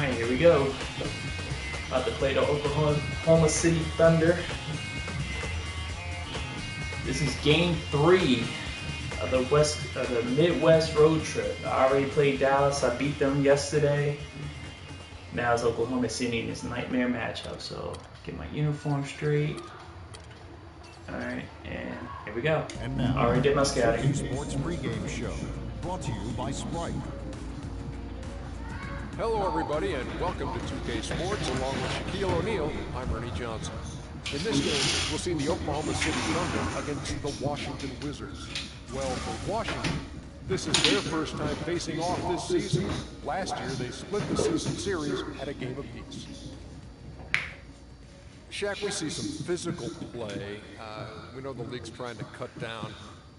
Alright, here we go. About to play the Oklahoma City Thunder. This is game 3 of the Midwest road trip. I already played Dallas. I beat them yesterday. Now it's Oklahoma City in this nightmare matchup. So get my uniform straight. Alright, and here we go. And now, already did my scouting. Sports pregame show, brought to you by Sprite. Hello, everybody, and welcome to 2K Sports. Along with Shaquille O'Neal, I'm Ernie Johnson. In this game, we'll see the Oklahoma City Thunder against the Washington Wizards. Well, for Washington, this is their first time facing off this season. Last year, they split the season series at a game apiece. Shaq, we see some physical play. We know the league's trying to cut down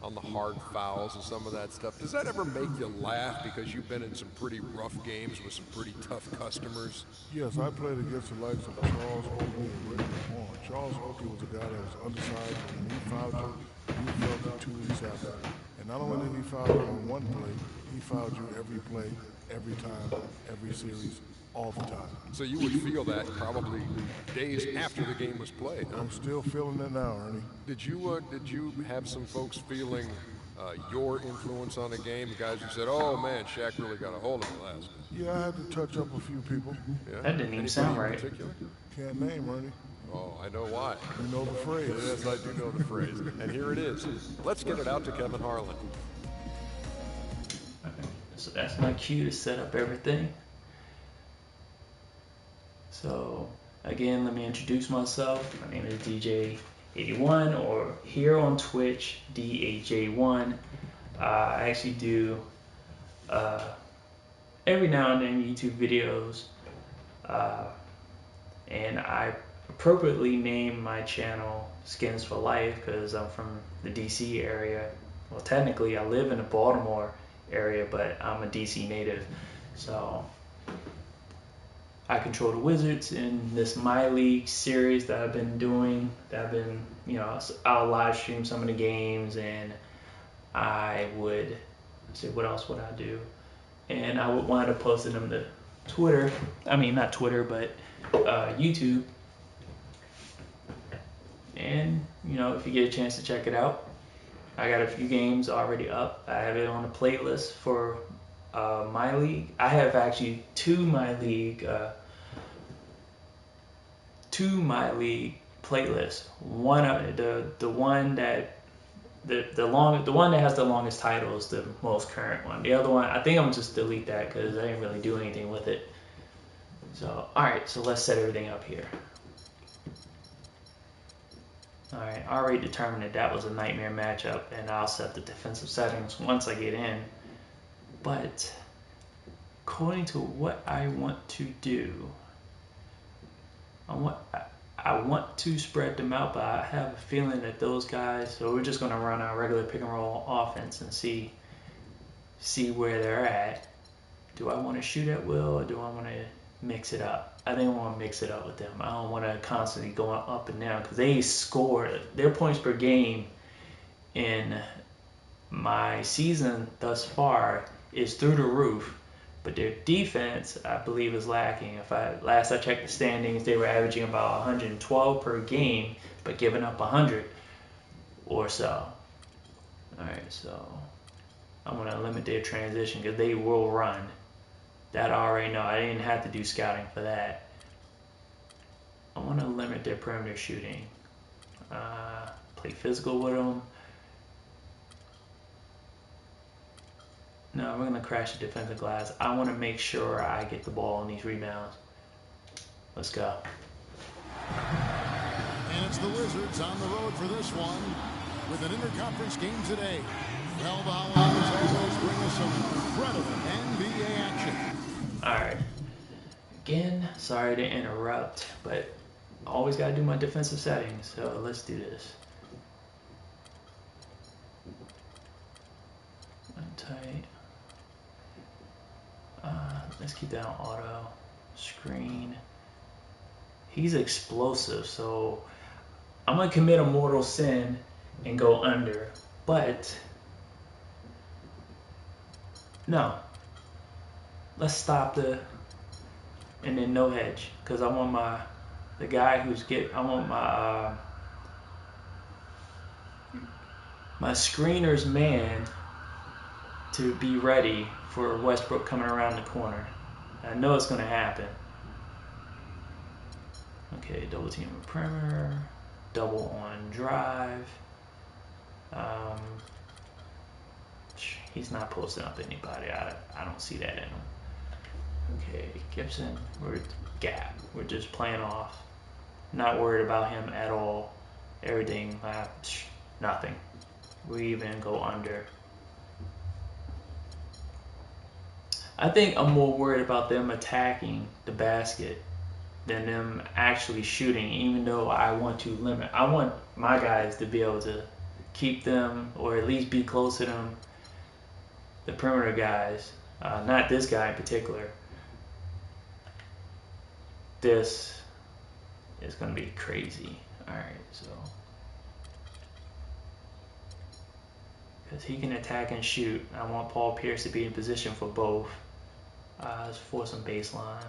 on the hard fouls and some of that stuff. Does that ever make you laugh because you've been in some pretty rough games with some pretty tough customers? Yes, I played against the likes of Charles Oakley and Rick Vaughn. Charles Oakley was a guy that was undersized, and he fouled you, you felt it 2 weeks after. And not only did he foul you on one play, he fouled you every play, every time, every series, all the time. So you would feel that probably days after the game was played, huh? I'm still feeling it now, Ernie. Did you have some folks feeling your influence on the game? Guys who said, "Oh man, Shaq really got a hold of it last night." Yeah, I had to touch up a few people. Yeah? That didn't even sound right. Can't name, Ernie. Oh, I know why. You know the phrase. Yes, I do know the phrase. And here it is. Let's get it out to Kevin Harlan. Okay, so that's my cue to set up everything. So again, let me introduce myself. My name is DJ81, or here on Twitch, DHJ1. I actually do every now and then YouTube videos, and I appropriately name my channel Skins for Life because I'm from the DC area. Well, technically I live in the Baltimore area, but I'm a DC native, so I control the Wizards in this MyLeague series that I've been doing. I'll live stream some of the games, and I would say, what else would I do? And I would wind up posting them to Twitter. I mean, not Twitter, but YouTube. And, if you get a chance to check it out, I got a few games already up. I have it on a playlist for MyLeague. I have actually two MyLeague playlists. One, the one that has the longest title is the most current one. The other one, I think I'm gonna just delete that because I didn't really do anything with it. So, all right, so let's set everything up here. All right, I already determined that was a nightmare matchup, and I'll set the defensive settings once I get in. But according to what I want to do, I want to spread them out, but I have a feeling that those guys, so we're just going to run our regular pick and roll offense and see where they're at. Do I want to shoot at will, or do I want to mix it up? I think I want to mix it up with them. I don't want to constantly go up and down because they score. Their points per game in my season thus far is through the roof, but their defense, I believe, is lacking. Last I checked the standings, they were averaging about 112 per game, but giving up 100 or so. All right, so I'm going to limit their transition because they will run. That I already know. I didn't have to do scouting for that. I want to limit their perimeter shooting. Play physical with them. No, we're going to crash the defensive glass. I want to make sure I get the ball on these rebounds. Let's go. And it's the Wizards on the road for this one with an interconference game today. Well, the Howlers always bring us some incredible NBA action. Alright. Again, sorry to interrupt, but I always got to do my defensive settings, so let's do this. Tight. Let's keep that on auto. Screen. He's explosive, so I'm going to commit a mortal sin and go under. But, no. Let's stop the and then no hedge, because I want the guy who's I want my screener's man to be ready for Westbrook coming around the corner. I know it's going to happen. Okay, double team on perimeter, double on drive. He's not posting up anybody. I don't see that in him. Okay, Gibson, we're gap. We're just playing off. Not worried about him at all. Everything, nothing. We even go under. I think I'm more worried about them attacking the basket than them actually shooting, even though I want to limit. I want my guys to be able to keep them, or at least be close to them, the perimeter guys. Not this guy in particular. This is going to be crazy. Alright, so. Because he can attack and shoot. I want Paul Pierce to be in position for both. Let's force some baseline.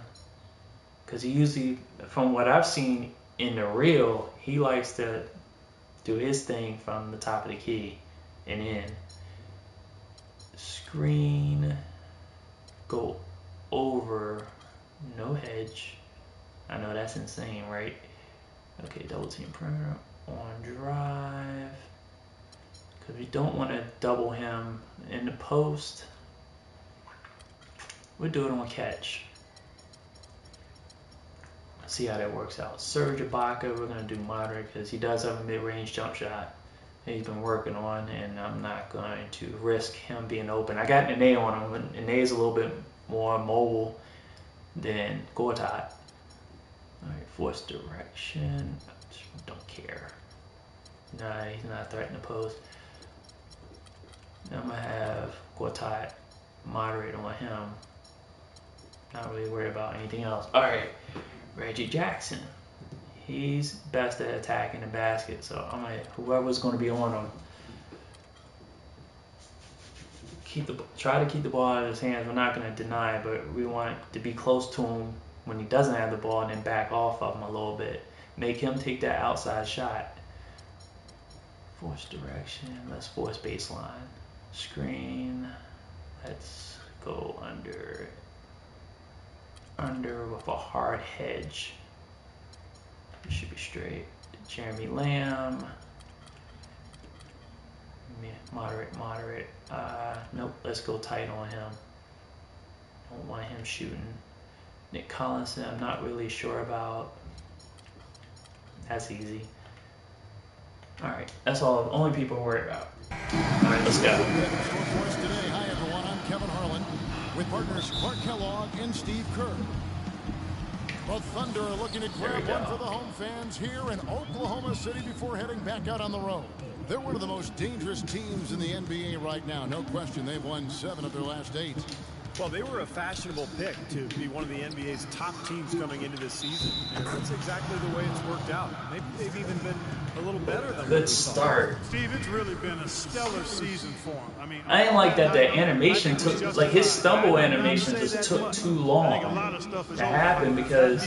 Because he usually, from what I've seen in the real, he likes to do his thing from the top of the key and in. Screen, go over, no hedge. I know that's insane, right? Okay, double team perimeter on drive. Because we don't want to double him in the post. We'll do it on catch. See how that works out. Serge Ibaka, we're going to do moderate because he does have a mid-range jump shot that he's been working on, and I'm not going to risk him being open. I got Nene on him, and Nene is a little bit more mobile than Gortat. Alright, force direction. Don't care. Nah, he's not threatening the post. Now I'm going to have Gortat moderate on him. Not really worried about anything else. Alright, Reggie Jackson. He's best at attacking the basket, so I'm like, whoever's going to be on him, try to keep the ball out of his hands. We're not going to deny, but we want to be close to him when he doesn't have the ball and then back off of him a little bit. Make him take that outside shot. Force direction. Let's force baseline. Screen. Let's go under with a hard hedge. It should be straight. Jeremy Lamb. Moderate. Nope, let's go tight on him. Don't want him shooting. Nick Collinson, I'm not really sure about. That's easy. Alright, that's all. Only people worried about. Alright, let's go. Hi, everyone. I'm Kevin Harlan with partners Clark Kellogg and Steve Kerr. The Thunder are looking to grab one for the home fans here in Oklahoma City before heading back out on the road. They're one of the most dangerous teams in the NBA right now. No question, they've won 7 of their last 8. Well, they were a fashionable pick to be one of the NBA's top teams coming into this season. And that's exactly the way it's worked out. Maybe they've even been a little better than Good start. Steve, it's really been a stellar season for him. I didn't like that the animation took, like his stumble animation just took too long to happen, because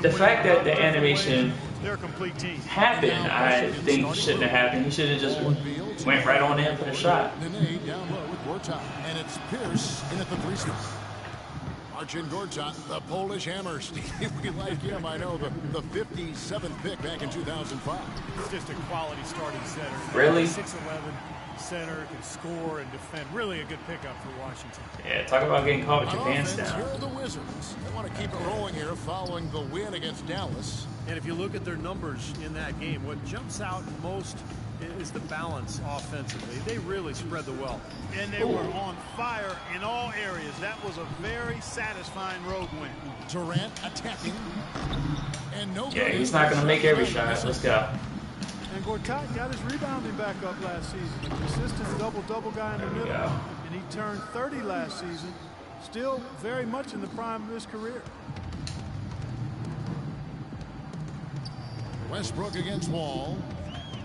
the fact that the animation happened, I think shouldn't have happened. He should have just went right on in for the shot. And it's Pierce in at the 3 spot. Marcin Gortat, the Polish hammer. Steve, we like him. I know, the 57th pick back in 2005. It's just a quality starting center. Really? 6'11", center, can score and defend. Really a good pickup for Washington. Yeah, talk about getting caught with your pants down. Here are the Wizards. They want to keep it rolling here following the win against Dallas. And if you look at their numbers in that game, what jumps out most is the balance offensively. They really spread the wealth. And they were on fire in all areas. That was a very satisfying road win. Durant attacking. And no. Yeah, he's not going to make every shot. Let's go. And Gortat got his rebounding back up last season. A consistent double-double guy in the middle. And he turned 30 last season. Still very much in the prime of his career. Westbrook against Wall.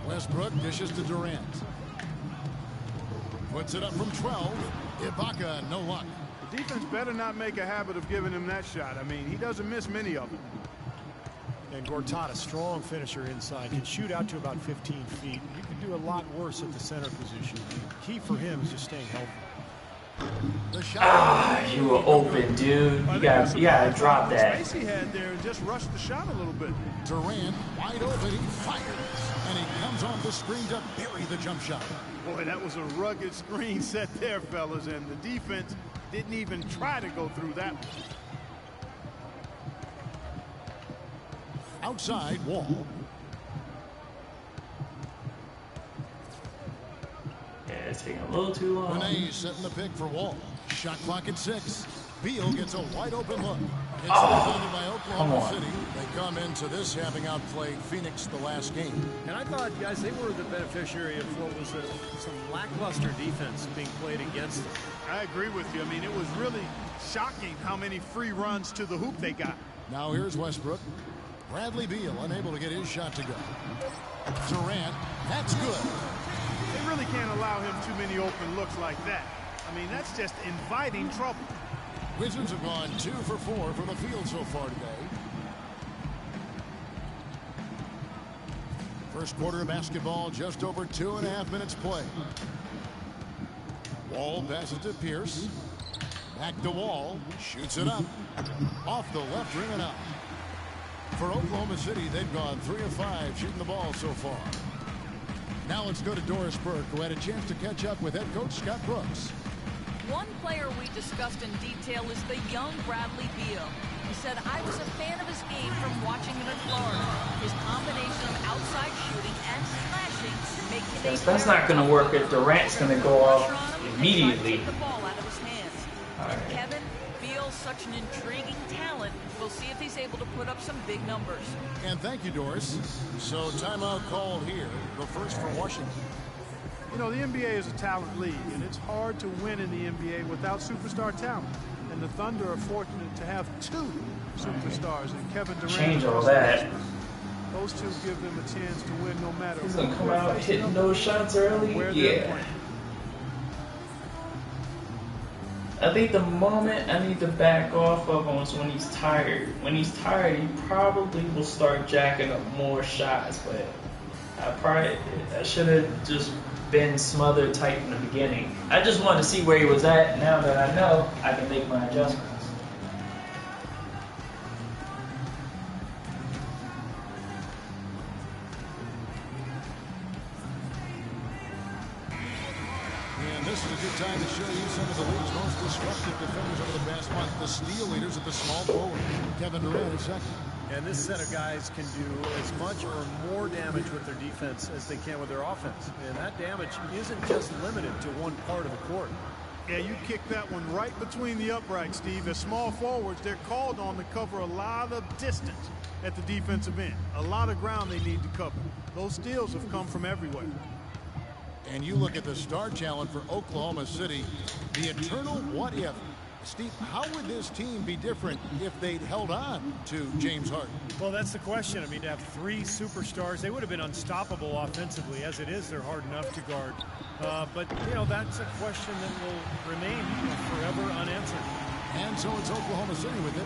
Westbrook dishes to Durant. Puts it up from 12. Ibaka, no luck. The defense better not make a habit of giving him that shot. I mean, he doesn't miss many of them. And Gortat, a strong finisher inside, can shoot out to about 15 feet. He could do a lot worse at the center position. The key for him is just staying healthy. You were open, dude. You gotta drop that. Space he had there and just rushed the shot a little bit. Durant wide open, he fires, and he comes off the screen to bury the jump shot. Boy, that was a rugged screen set there, fellas, and the defense didn't even try to go through that one. Outside, Wall. Yeah, it's taking a little too long. Renee's setting the pick for Wall. Shot clock at 6. Beal gets a wide open look. It's defended by Oklahoma City. They come into this having outplayed Phoenix the last game. And I thought, guys, they were the beneficiary of what was some lackluster defense being played against them. I agree with you. I mean, it was really shocking how many free runs to the hoop they got. Now here's Westbrook. Bradley Beal unable to get his shot to go. Durant, that's good. They really can't allow him too many open looks like that. I mean, that's just inviting trouble. Wizards have gone 2 for 4 from the field so far today. First quarter of basketball, just over 2.5 minutes play. Wall passes to Pierce. Back to Wall. Shoots it up. Off the left rim and out. For Oklahoma City, they've gone 3 of 5 shooting the ball so far. Now let's go to Doris Burke, who had a chance to catch up with head coach Scott Brooks. One player we discussed in detail is the young Bradley Beal. He said, I was a fan of his game from watching him in Florida. His combination of outside shooting and slashing make him That's not going to work if Durant's going to go off immediately. The ball out of his hands. Kevin Beal's such an intriguing talent. We'll see if he's able to put up some big numbers. And thank you, Doris. So timeout called here, the first for Washington. You know, the NBA is a talent league, and it's hard to win in the NBA without superstar talent. And the Thunder are fortunate to have 2 superstars in Kevin Durant. Change all that. Those 2 give them a chance to win no matter He's going to come out hitting those shots early. Yeah. I think the moment I need to back off of him is when he's tired. When he's tired, he probably will start jacking up more shots. But I should have just been smothered tight in the beginning. I just wanted to see where he was at. Now that I know, I can make my adjustments. This is a good time to show you some of the league's most disruptive defenders over the past month. The steal leaders at the small forward. Kevin Durant is second. And this set of guys can do as much or more damage with their defense as they can with their offense. And that damage isn't just limited to one part of the court. Yeah, you kicked that one right between the uprights, Steve. As small forwards, they're called on to cover a lot of distance at the defensive end. A lot of ground they need to cover. Those steals have come from everywhere. And you look at the star talent for Oklahoma City, the eternal what if. Steve, how would this team be different if they'd held on to James Harden? Well, that's the question. I mean, to have 3 superstars, they would have been unstoppable offensively. As it is, they're hard enough to guard. But, you know, that's a question that will remain forever unanswered. And so it's Oklahoma City with it.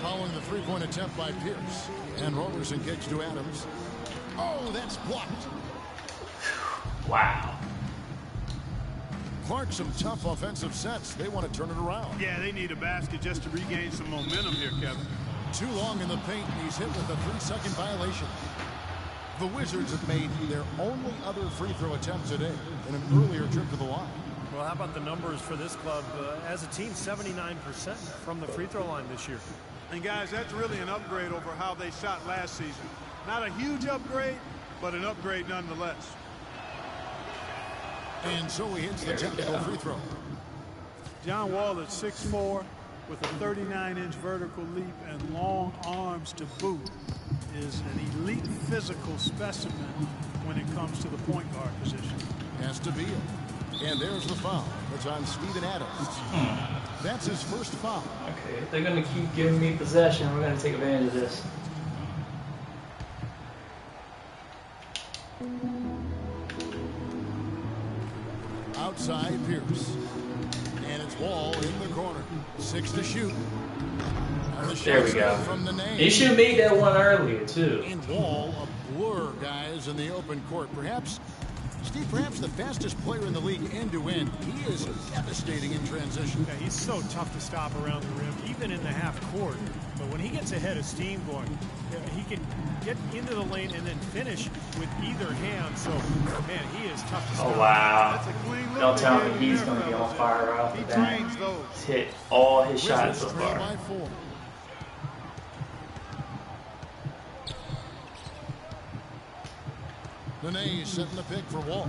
Following the 3-point attempt by Pierce. And Roberson kicks to Adams. Oh, that's blocked. Wow. Clark, some tough offensive sets. They want to turn it around. Yeah, they need a basket just to regain some momentum here, Kevin. Too long in the paint. He's hit with a 3-second violation. The Wizards have made their only other free throw attempt today in an earlier trip to the line. Well, how about the numbers for this club? As a team, 79% from the free throw line this year. And, guys, that's really an upgrade over how they shot last season. Not a huge upgrade, but an upgrade nonetheless. And so he hits the technical free throw. John Wall at 6'4", with a 39-inch vertical leap and long arms to boot, is an elite physical specimen when it comes to the point guard position. Has to be it. And there's the foul. It's on Steven Adams. That's his first foul. Okay, if they're going to keep giving me possession, we're going to take advantage of this. Outside Pierce. And it's Wall in the corner. 6 to shoot. There we go. From the name. He should have made that one earlier, too. And Wall, a blur, guys, in the open court. Perhaps, Steve, perhaps the fastest player in the league end-to-end. He is devastating in transition. Yeah, he's so tough to stop around the rim, even in the half court. But when he gets ahead of steam going, he can get into the lane and then finish with either hand. So, man, he is tough to stop. Oh, wow. That's a clean look. Don't tell me he's going to be on fire right off the bat. He's hit all his shots so far. By 4. Nene setting the pick for Wall.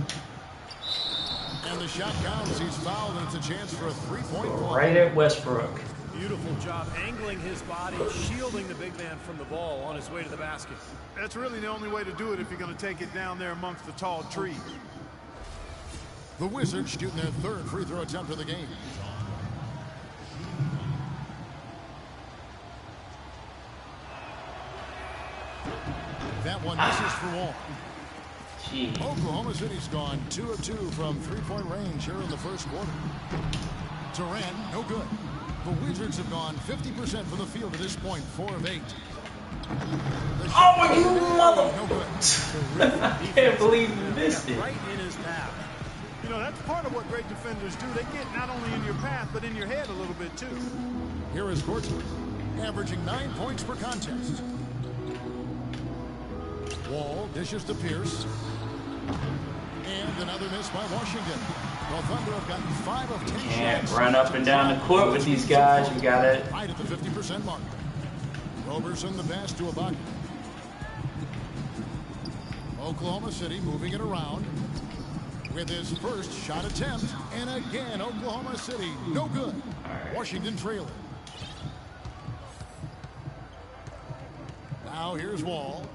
And the shot counts. He's fouled, and it's a chance for a three-point play. Right at Westbrook. Beautiful job angling his body, shielding the big man from the ball on his way to the basket. That's really the only way to do it if you're going to take it down there amongst the tall trees. The Wizards shooting their 3rd free throw attempt of the game. That one misses for Wall. Gee. Oklahoma City's gone 2 of 2 from three-point range here in the first quarter. Durant, no good. The Wizards have gone 50% from the field at this point, 4 of 8. Oh, you mother! No good. I can't believe you missed it. Right in his path. You know, that's part of what great defenders do. They get not only in your path, but in your head a little bit, too. Here is Gorton, averaging 9 points per contest. Wall dishes to Pierce. And another miss by Washington. The Thunder have gotten 5 of 10 Can't shots. run up and down the court with these guys. You got it. Right at the 50% mark. Roberson the pass to Ibaka. Oklahoma City moving it around with his first shot attempt. And again, Oklahoma City, no good. Washington trailing. Now here's Wall.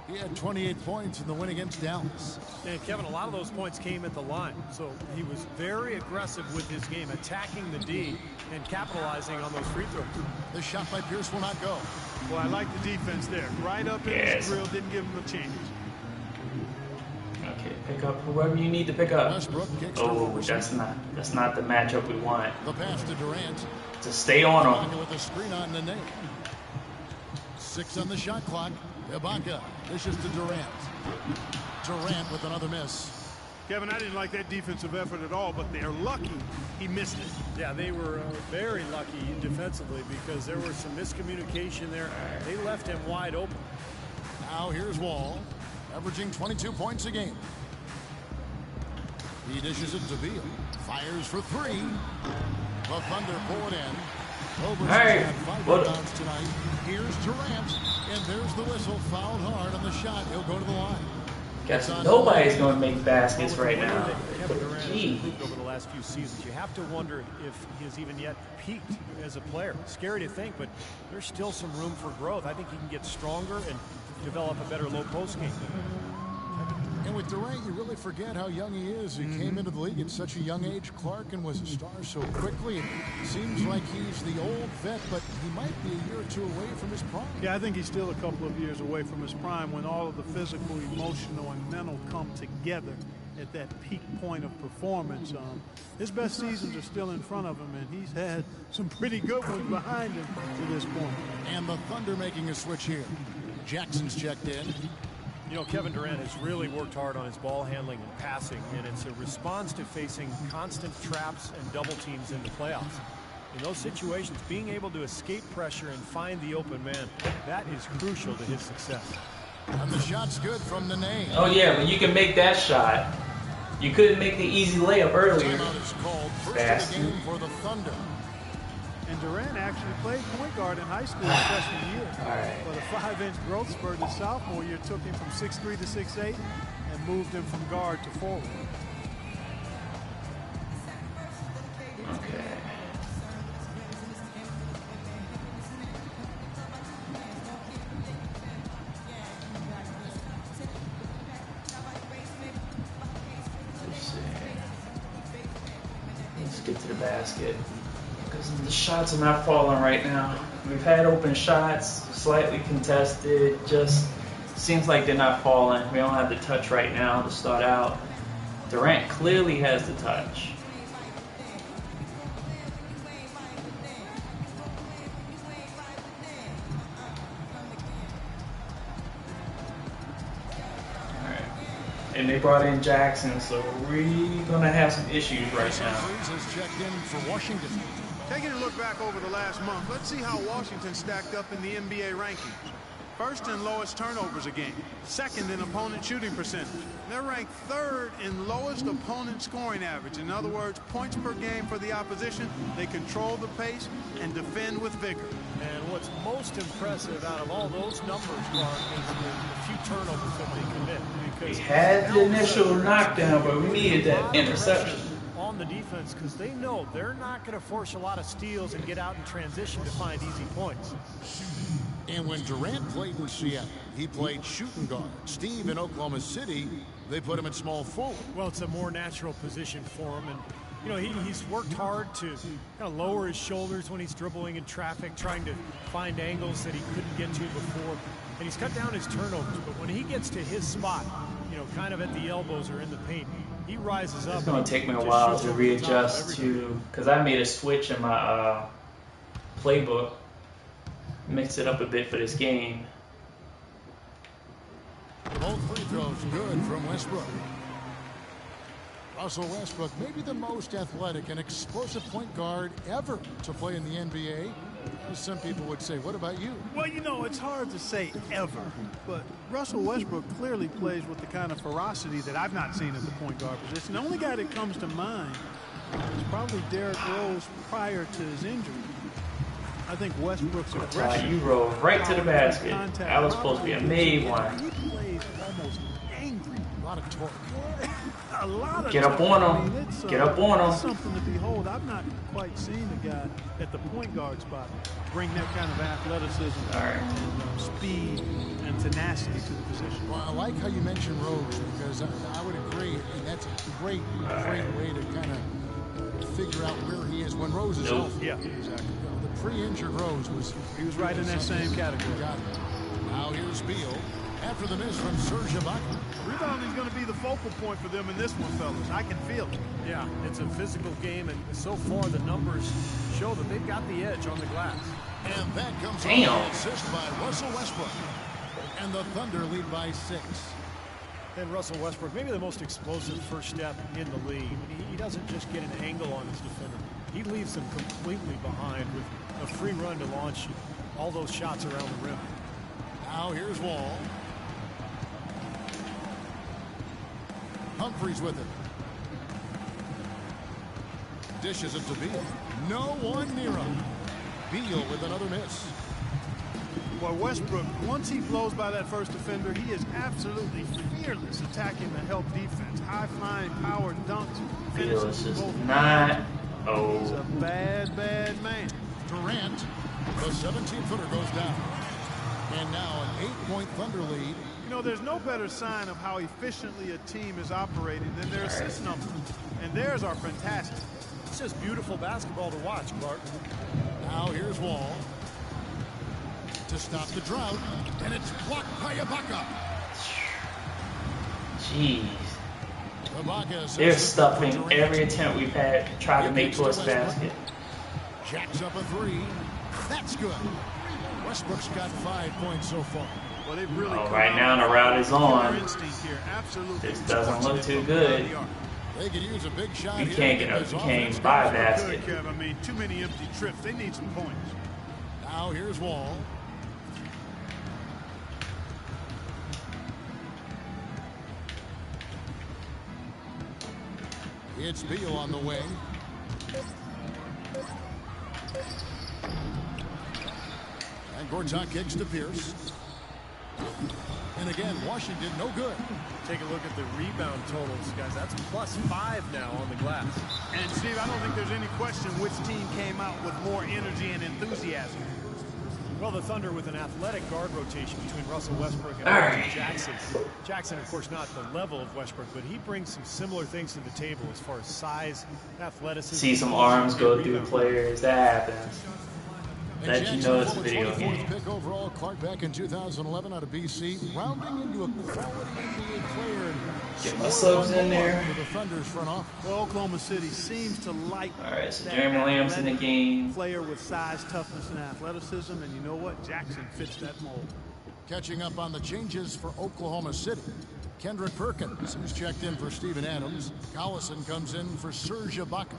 He had 28 points in the win against Dallas. And Kevin, a lot of those points came at the line. So he was very aggressive with his game, attacking the D and capitalizing on those free throws. The shot by Pierce will not go. Well, I like the defense there. Right up in his grill, didn't give him a chance. Okay, pick up whoever you need to pick up. Westbrook kicks to Oh, Roberson. that's not the matchup we want. The pass to Durant. To stay on him. With a screen on Nene. 6 on the shot clock. Ibaka dishes to Durant. Durant with another miss. Kevin, I didn't like that defensive effort at all, but they're lucky he missed it. Yeah, they were very lucky defensively because there was some miscommunication there. They left him wide open. Now here's Wall, averaging 22 points a game. He dishes it to Beal. Fires for 3. The Thunder pull it in. Hey, had 5 rebounds tonight. Here's Durant, and there's the whistle. Fouled hard on the shot. He'll go to the line. Guess nobody's going to make baskets right now. Kevin Durant has Gee. improved over the last few seasons. You have to wonder if he has even yet peaked as a player. Scary to think, but there's still some room for growth. I think he can get stronger and develop a better low post game. And with Durant, you really forget how young he is. He came into the league at such a young age, Clark, and was a star so quickly. It seems like he's the old vet, but he might be a year or 2 away from his prime. Yeah, I think he's still a couple of years away from his prime when all of the physical, emotional, and mental come together at that peak point of performance. His best seasons are still in front of him, and he's had some pretty good ones behind him to this point. And the Thunder making a switch here. Jackson's checked in. You know, Kevin Durant has really worked hard on his ball handling and passing, and it's a response to facing constant traps and double teams in the playoffs. In those situations, being able to escape pressure and find the open man, that is crucial to his success. And the shot's good from Nene. Oh, yeah, but you can make that shot. You couldn't make the easy layup earlier. Timeout is called. First Fast. of the game for the Thunder. And Durant actually played point guard in high school his freshman year. All right. But a 5-inch growth spurt his sophomore year took him from 6'3" to 6'8" and moved him from guard to forward. Okay. Let's see. Let's get to the basket. Because the shots are not falling right now. We've had open shots, slightly contested, just seems like they're not falling. We don't have the touch right now to start out. Durant clearly has the touch. And they brought in Jackson, so we're gonna have some issues right now. Has checked in for Washington. Taking a look back over the last month, let's see how Washington stacked up in the NBA rankings. First in lowest turnovers a game. Second in opponent shooting percentage. They're ranked third in lowest opponent scoring average. In other words, points per game for the opposition. They control the pace and defend with vigor. And what's most impressive out of all those numbers, Clark, is the few turnovers that they commit. Because We had the initial knockdown, but we needed that interception. On the defense, because they know they're not going to force a lot of steals and get out in transition to find easy points. And when Durant played in Seattle, he played shooting guard. Steve in Oklahoma City, they put him at small forward. Well, it's a more natural position for him. And, you know, he's worked hard to kind of lower his shoulders when he's dribbling in traffic, trying to find angles that he couldn't get to before. And he's cut down his turnovers. But when he gets to his spot, you know, kind of at the elbows or in the paint, he rises up. It's going to take me a while to readjust to, because I made a switch in my playbook. Mix it up a bit for this game. Both free throws good from Westbrook. Russell Westbrook, maybe the most athletic and explosive point guard ever to play in the NBA. As some people would say, what about you? Well, you know, it's hard to say ever, but Russell Westbrook clearly plays with the kind of ferocity that I've not seen at the point guard position. The only guy that comes to mind is probably Derrick Rose prior to his injury. I think Westbrook's aggression. You roll right to the basket. That was supposed to be a made one. He plays almost angry. A lot of torque. A lot of Get up torque. on him. Get up on him. It's something to behold. I've not quite seen a guy at the point guard spot bring that kind of athleticism, and speed, and tenacity to the position. Well, I like how you mentioned Rose, because I would agree, and that's a great way to kind of figure out where he is when Rose is healthy. Yeah, exactly. The pre-injured Rose was right in that same category. Got it. Now here's Beal after the miss from Serge Ibaka. Rebounding is going to be the focal point for them in this one, fellas. I can feel it. Yeah, it's a physical game, and so far the numbers show that they've got the edge on the glass. And that comes on an assist by Russell Westbrook. And the Thunder lead by 6. And Russell Westbrook, maybe the most explosive first step in the league. He doesn't just get an angle on his defender. He leaves them completely behind with a free run to launch all those shots around the rim. Now here's Wall. Humphries with it. Dishes it to Beal. No one near him. Beal with another miss. Well, Westbrook, once he blows by that first defender, he is absolutely fearless attacking the help defense. High-flying power dunks. Fearless is not. Oh. He's a bad, bad man. Durant, the 17-footer goes down. And now an 8-point Thunder lead. You know, there's no better sign of how efficiently a team is operating than their assist numbers. And theirs are fantastic. It's just beautiful basketball to watch, Clark. Now here's Wall to stop the drought, and it's blocked by Ibaka. Jeez. Ibaka They're stuffing every attempt we've had tried to make towards the basket. Jacks up a 3. That's good. Westbrook's got 5 points so far. Well, they've really right now the route is on. Absolutely. This doesn't look too good. They could use a big shot. You can't get up. You can't even buy a basket. I mean, too many empty trips. They need some points. Now here's Wall. It's Beal on the wing. And Gortat kicks to Pierce. And again, Washington no good. Take a look at the rebound totals, guys. That's +5 now on the glass. And Steve, I don't think there's any question which team came out with more energy and enthusiasm. Well, the Thunder with an athletic guard rotation between Russell Westbrook and Jackson. Jackson, of course, not the level of Westbrook, but he brings some similar things to the table as far as size, athleticism. See some arms go through players. That happens. Let you know it's a video game. Pick overall, Clark back in 2011 out of BC, rounding into a quality NBA player. Get my subs in there. For the Thunder's front office. Well, Oklahoma City seems to like So Jeremy Lamb's in the game. Player with size, toughness, and athleticism, and you know what? Jackson fits that mold. Catching up on the changes for Oklahoma City. Kendrick Perkins is checked in for Steven Adams. Collison comes in for Serge Ibaka.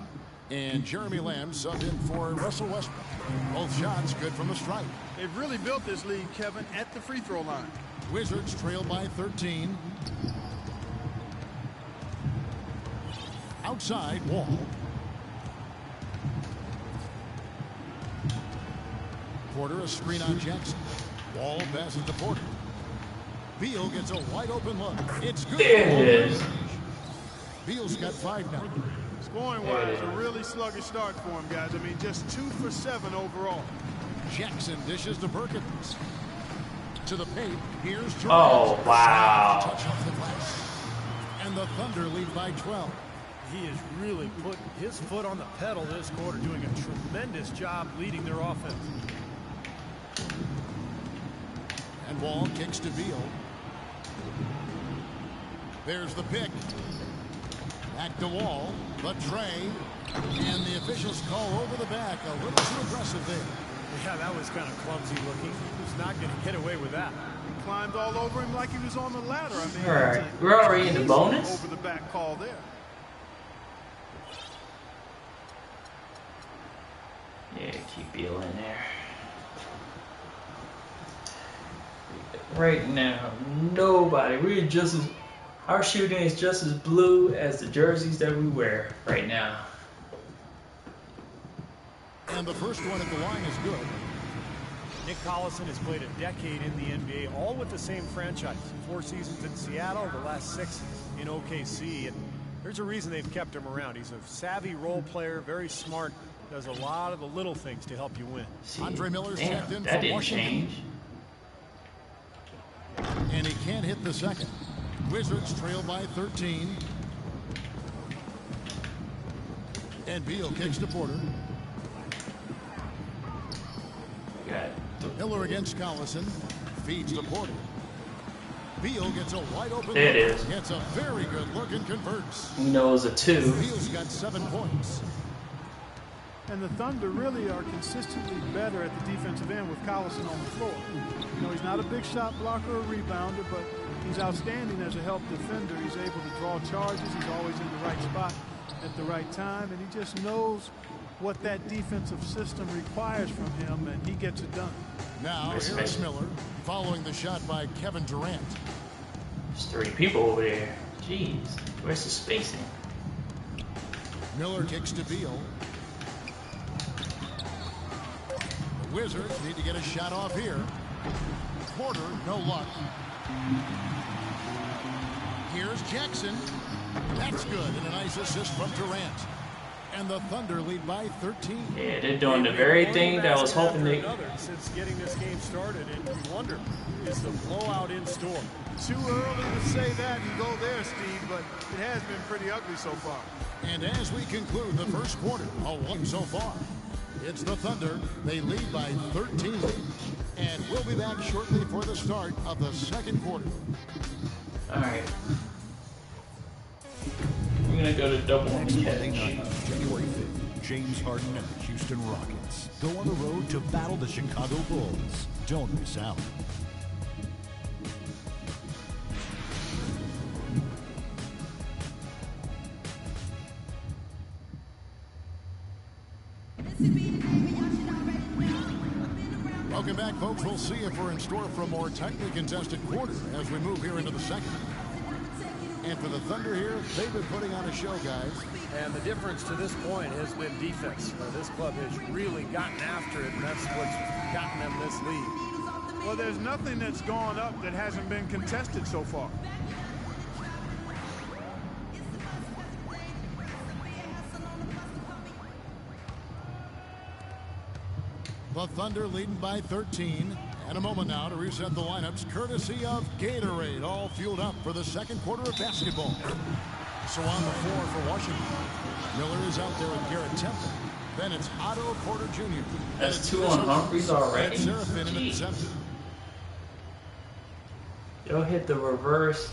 And Jeremy Lamb subbed in for Russell Westbrook. Both shots good from the stripe. They've really built this league, Kevin, at the free throw line. Wizards trail by 13. Outside, Wall. Porter, a screen on Jackson. Wall passes to Porter. Beal gets a wide open look. It's good. There it is. Beal's got 5 now. Scoring-wise, a really sluggish start for him, guys. I mean, just 2 for 7 overall. Jackson dishes to Perkins. To the paint. Here's Durant. Oh, wow. Touch off the glass. And the Thunder lead by 12. He has really put his foot on the pedal this quarter, doing a tremendous job leading their offense. And Wall kicks to Beal. There's the pick. Back to Wall. The tray. And the officials call over the back. A little too aggressive there. Yeah, that was kind of clumsy looking. He was not going to get away with that. He climbed all over him like he was on the ladder. I mean, All right, we're already in the bonus. Over the back call there. Yeah, keep Beal in there. Right now, nobody. We're just as our shooting is just as blue as the jerseys that we wear right now. And the first one at the line is good. Nick Collison has played a decade in the NBA, all with the same franchise. 4 seasons in Seattle, the last 6 in OKC. And there's a reason they've kept him around. He's a savvy role player, very smart, does a lot of the little things to help you win. See, Andre Miller's damn, checked in that for didn't Washington. change. And he can't hit the second. Wizards trail by 13. And Beal kicks to Porter. Got Miller against Collison. Feeds to Porter. Beal gets a wide open There it look. is. Gets a very good look and converts. He knows a 2. Beal's got 7 points. And the Thunder really are consistently better at the defensive end with Collison on the floor. You know, he's not a big shot blocker or rebounder, but he's outstanding as a help defender. He's able to draw charges. He's always in the right spot at the right time, and he just knows what that defensive system requires from him, and he gets it done. Now, here's Miller following the shot by Kevin Durant. There's 3 people over there. Jeez, where's the spacing? Miller kicks to Beal. The Wizards need to get a shot off here. Porter, no luck. Here's Jackson. That's good, and a nice assist from Durant. And the Thunder lead by 13. Yeah, they're doing the very thing that I was hoping they. Since getting this game started, and you wonder, is the blowout in store? Too early to say that and go there, Steve, but it has been pretty ugly so far. And as we conclude the first quarter, a 1 so far. It's the Thunder. They lead by 13. And we'll be back shortly for the start of the second quarter. All right. We're going to go to double Next Monday catch. night, January 5th, James Harden and the Houston Rockets go on the road to battle the Chicago Bulls. Don't miss out. Welcome back, folks. We'll see if we're in store for a more tightly contested quarter as we move here into the second. And for the Thunder here, they've been putting on a show, guys. And the difference to this point has been defense. This club has really gotten after it, and that's what's gotten them this lead. Well, there's nothing that's gone up that hasn't been contested so far. The Thunder leading by 13. And a moment now to reset the lineups, courtesy of Gatorade, all fueled up for the second quarter of basketball. So on the floor for Washington, Miller is out there with Garrett Temple. Then it's Otto Porter Jr. That's 2 on Humphreys already. And Serafin in the Jeez. center. You'll hit the reverse.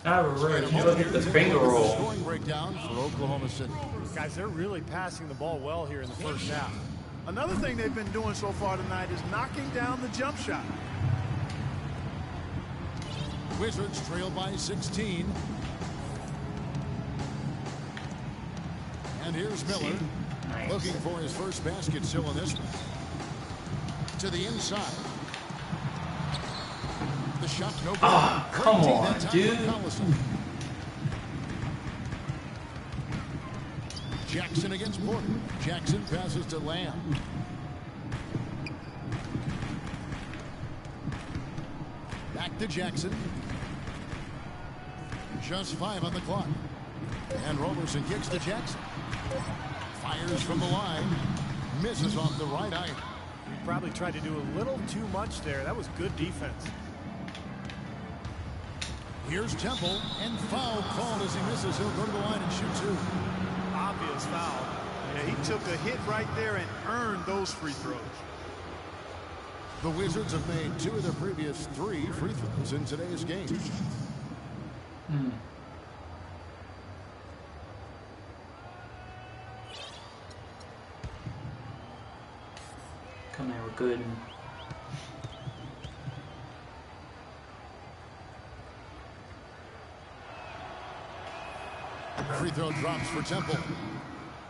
Not reverse. You'll hit the finger roll. Scoring breakdown for Oklahoma City. Guys, they're really passing the ball well here in the first half. Another thing they've been doing so far tonight is knocking down the jump shot. Wizards trail by 16. And here's Miller. Nice. Looking for his first basket still in this one. To the inside. The shot no good. Ah, come on, dude. Jackson against Porter. Jackson passes to Lamb. Back to Jackson. Just 5 on the clock. And Roberson kicks to Jackson. Fires from the line. Misses off the right eye. He probably tried to do a little too much there. That was good defense. Here's Temple, and foul called as he misses. He'll go to the line and shoot 2. Obvious foul. Yeah, he took a hit right there and earned those free throws. The Wizards have made 2 of their previous 3 free throws in today's game. Come here, we're good. Free throw drops for Temple.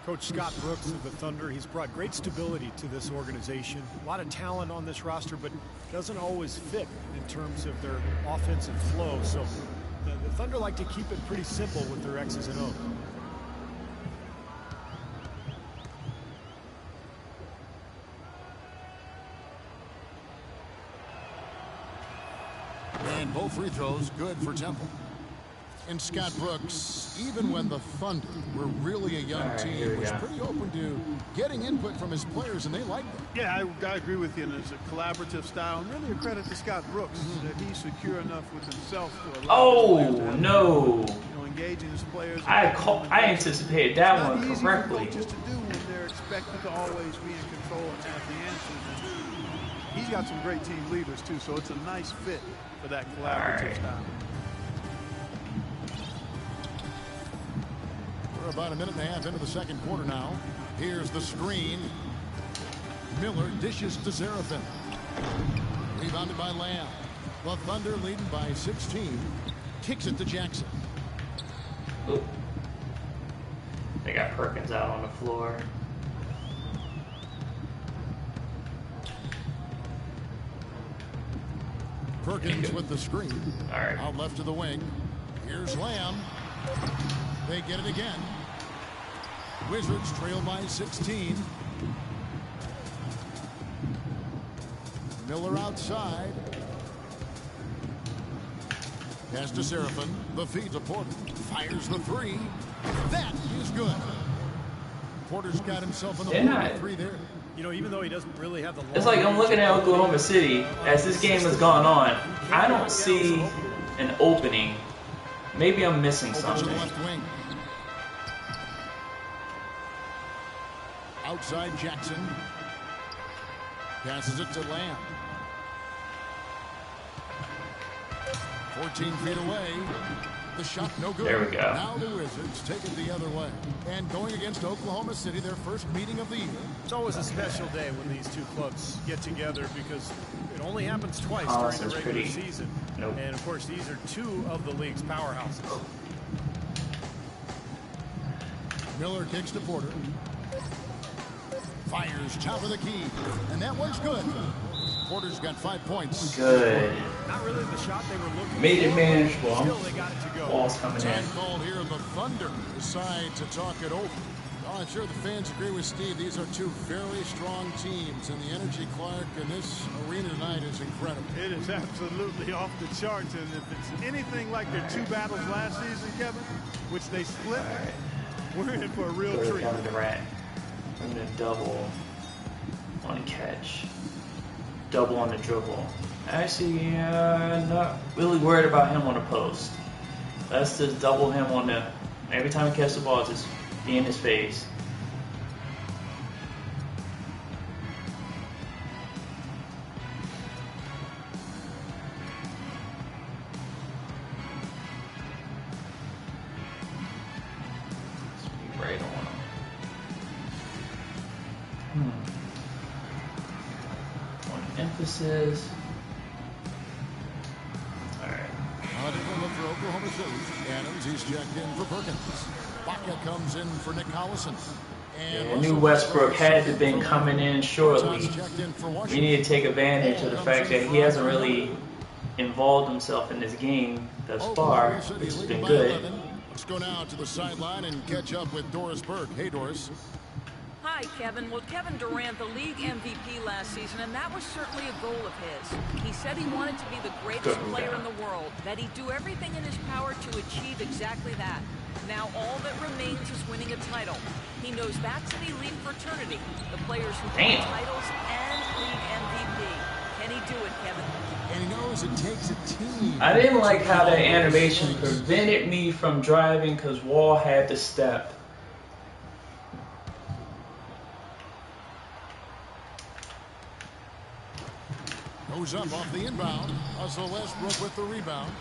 Coach Scott Brooks of the Thunder, he's brought great stability to this organization. A lot of talent on this roster, but doesn't always fit in terms of their offensive flow. So the Thunder like to keep it pretty simple with their X's and O's. And both free throws good for Temple. And Scott Brooks, even when the Thunder were really a young team, was pretty open to getting input from his players, and they liked it. Yeah, I agree with you. And it's a collaborative style, and really a credit to Scott Brooks that he's secure enough with himself to allow his players to have no! engaging his players. I anticipated that one correctly. It's not easy for coaches to do when they're expected to always be in control and have the answers. And he's got some great team leaders too, so it's a nice fit for that collaborative style. We're about a minute and a half into the second quarter now. Here's the screen. Miller dishes to Seraphin. Rebounded by Lamb. The Thunder leading by 16. Kicks it to Jackson. Oop. They got Perkins out on the floor. Perkins with the screen. All right. Out left to the wing. Here's Lamb. They get it again. Wizards trail by 16. Miller outside. Pass to Seraphin. The feed to Porter. Fires the 3. That is good. Porter's got himself in the 3 there. You know, even though he doesn't really have the long It's like I'm looking at Oklahoma City as this game has gone on. I don't see an opening. Maybe I'm missing something. Left wing. Outside Jackson. Passes it to Lamb. 14 feet away. The shot no good. There we go. Now the Wizards take it the other way. And going against Oklahoma City, their first meeting of the year. It's always a special day when these two clubs get together because it only happens twice during the regular season. Nope. And of course, these are 2 of the league's powerhouses. Miller kicks to Porter. Fires top of the key. And that one's good. Porter's got 5 points. Good. Not really the shot they were looking for. Made it manageable. Still, they got it to go. Ball's coming in. Time called here. The Thunder decide to talk it over. Well, I'm sure the fans agree with Steve. These are 2 very strong teams, and the energy, Clark, in this arena tonight is incredible. It is absolutely off the charts, and if it's anything like their 2 battles last season, Kevin, which they split, we're in for a real treat. I'm gonna double on a catch, double on the dribble. Actually, not really worried about him on the post. Let's just double him on the. Every time he catches the ball, just be in his face. Just be right on him. Emphasis. All right. Oklahoma City. Adams, he's checked in for Perkins. Baca comes in for Nick Collison. I knew Westbrook had to been coming in shortly. We need to take advantage of the fact that he hasn't really involved himself in this game thus far, which has been good. Let's go now to the sideline and catch up with Doris Burke. Hey, Doris. Hi, Kevin. Well, Kevin Durant, the league MVP last season, and that was certainly a goal of his. He said he wanted to be the greatest player in the world, that he'd do everything in his power to achieve exactly that. Now all that remains is winning a title. He knows that's the elite fraternity, the players who win titles and league MVP. Can he do it, Kevin? And he knows it takes a team. I didn't like how that animation prevented me from driving because Wall had to step. Goes up off the inbound. Russell Westbrook with the rebound.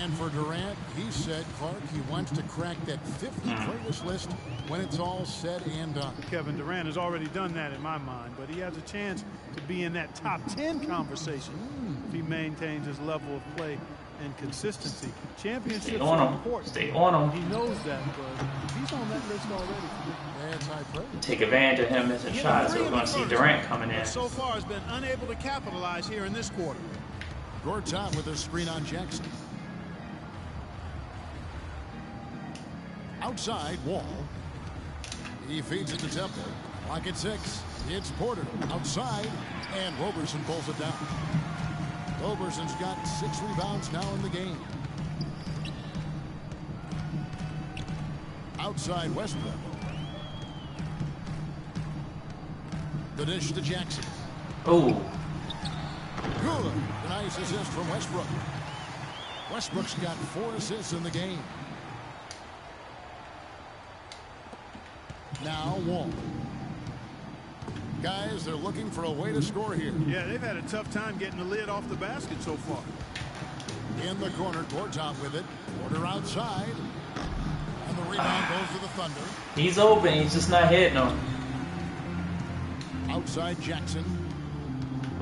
And for Durant, he said, Clark, he wants to crack that 50 greatest list when it's all said and done. Kevin Durant has already done that in my mind, but he has a chance to be in that top 10 conversation if he maintains his level of play and consistency. Championships are important. Stay on him. He knows that, but he's on that list already. That's high praise. Take advantage of him missing shots, so we're going to see Durant coming in. So far has been unable to capitalize here in this quarter. Gortat with a screen on Jackson. Outside, Wall. He feeds it to Temple. Clock at 6. It's Porter outside, and Roberson pulls it down. Roberson's got 6 rebounds now in the game. Outside Westbrook. The dish to Jackson. Oh. Good. A nice assist from Westbrook. Westbrook's got 4 assists in the game. Now Wall. Guys, they're looking for a way to score here. Yeah, they've had a tough time getting the lid off the basket so far. In the corner, Gortat with it. Porter outside. And the rebound goes to the Thunder. He's open. He's just not hitting him. Outside Jackson.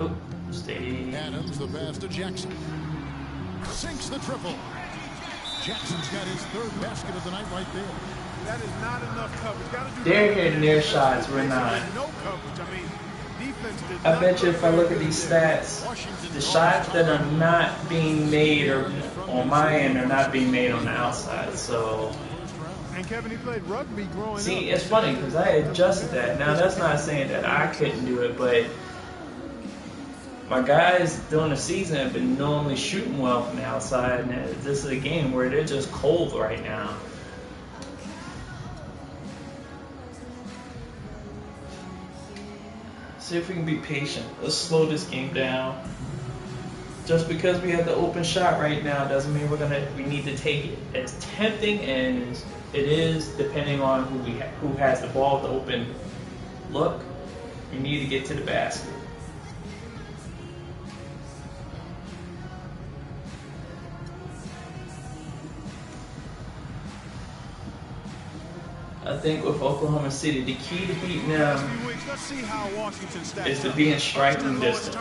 Oh, stay. Adams, the pass to Jackson. Sinks the triple. Jackson's got his 3rd basket of the night right there. That is not enough coverage. Got to do They're hitting their shots. We're not. No coverage. I mean, defense did I bet you if I look at these stats, the shots that are not being made or on my end are not being made on the outside. So. And Kevin, he played rugby growing up. See, it's funny because I adjusted that. Now that's not saying that I couldn't do it, but my guys during the season have been normally shooting well from the outside, and this is a game where they're just cold right now. See if we can be patient. Let's slow this game down. Just because we have the open shot right now doesn't mean we need to take it. As tempting as it is, depending on who has the ball, the open look, we need to get to the basket. I think with Oklahoma City, the key to beating them is to be in striking distance.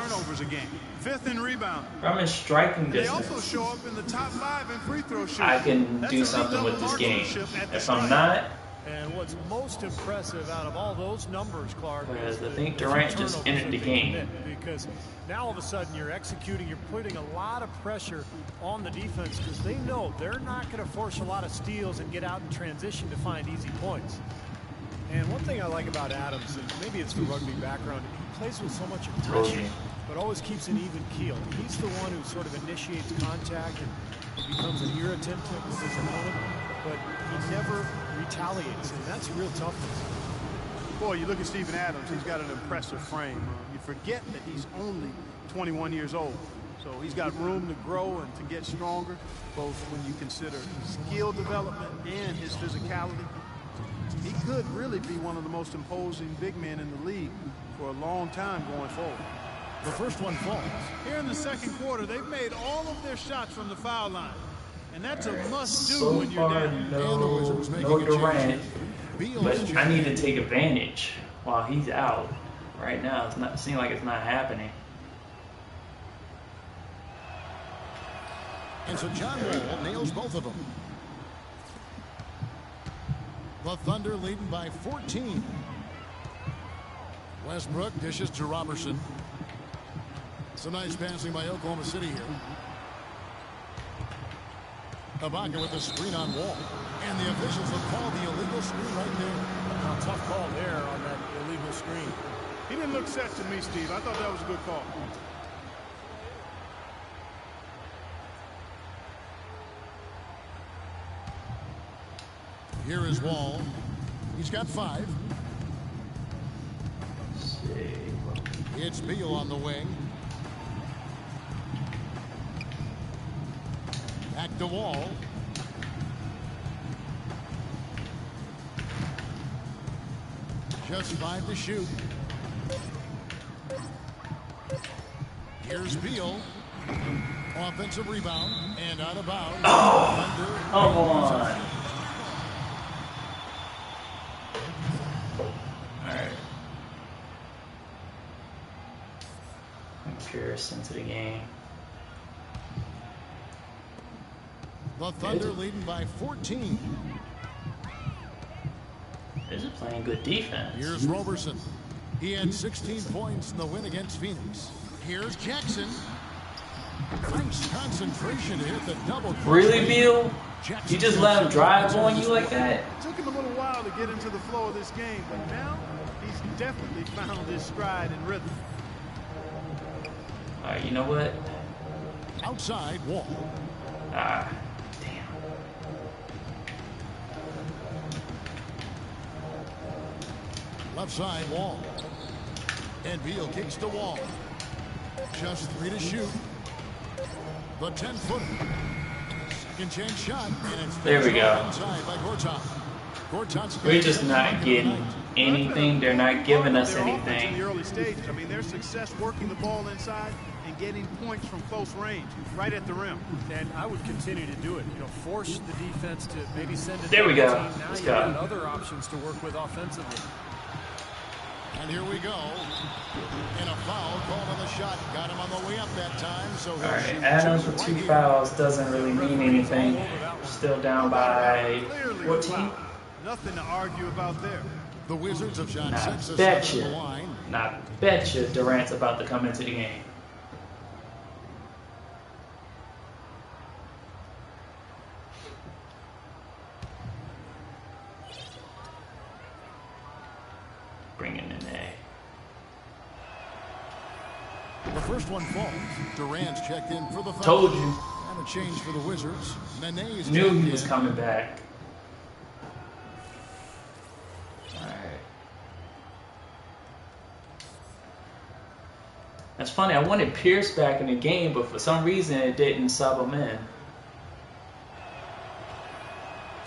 Fifth in rebound. If I'm in striking distance, They also show up in the top 5 in free throw shooting. I can do something with this game. If I'm not, and what's most impressive out of all those numbers, Clark, whereas I think Durant just entered the game. Because now all of a sudden you're executing, you're putting a lot of pressure on the defense because they know they're not going to force a lot of steals and get out in transition to find easy points. And one thing I like about Adams, and maybe it's the rugby background, he plays with so much aggression, but always keeps an even keel. He's the one who sort of initiates contact and becomes an irritant with his opponent, but he never retaliates, and that's real toughness. Boy, you look at Steven Adams, he's got an impressive frame. You forget that he's only 21 years old. So he's got room to grow and to get stronger, both when you consider skill development and his physicality. He could really be one of the most imposing big men in the league for a long time going forward. The first one falls. Here in the second quarter, they've made all of their shots from the foul line. And that's a must-do So when you're far, down. no Durant, but I need to take advantage while he's out. Right now, it's not. It seems like it's not happening. And so John Wall nails both of them. The Thunder leading by 14. Westbrook dishes to Robertson. Some nice passing by Oklahoma City here. Ibaka with the screen on Wall. And the officials have called the illegal screen right there. Tough call there on that illegal screen. He didn't look set to me, Steve. I thought that was a good call. Here is Wall. He's got 5. It's Beal on the wing. Back to Wall. Just 5 to shoot. Here's Beal. Offensive rebound and out of bounds. Oh, come on. Pierce into the game. The Thunder leading by 14. They're just playing good defense. Here's Robertson. He had 16 points in the win against Phoenix. Here's Jackson. Nice concentration to hit the double. Really, Beal? You just let him drive on you like that? It took him a little while to get into the flow of this game, but now he's definitely found his stride and rhythm. All right, you know what? Outside Wall. Ah, damn. Left side Wall. And Beal kicks to Wall. Just 3 to shoot. The 10-footer. Second chance shot. And it's there we go. Inside by We're just not getting anything. They're not giving us anything. In the early stages, I mean, their success working the ball inside and getting points from close range, right at the rim. And I would continue to do it. You know, force the defense to maybe send it. There we go. Now Let's you've go. got other options to work with offensively. And here we go. And a foul called on the shot. Got him on the way up that time. So all right, Adams with 2 fouls doesn't really mean anything. Still down by 14. Nothing to argue about there. The Wizards have shot 6 of 7 betcha. on the line. Not betcha Durant's about to come into the game. Bringing in A. The first one falls. Durant's checked in for the Thunder. Told you. And a change for the Wizards. Nene's Knew he checked was in. coming back. That's funny. I wanted Pierce back in the game, but for some reason it didn't sub him in.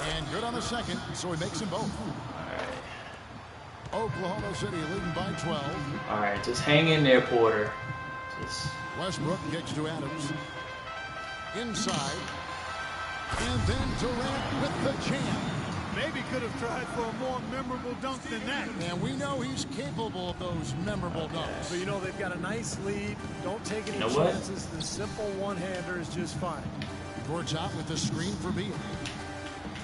And good on the second, so he makes them both. All Oklahoma City leading by 12. right. All right, just hang in there, Porter. Just... Westbrook kicks to Adams. Inside. And then Durant with the jam. Maybe could have tried for a more memorable dunk than that. And we know he's capable of those memorable dunks. But you know, they've got a nice lead. Don't take any chances. The simple one-hander is just fine. Towards out with the screen for Beal.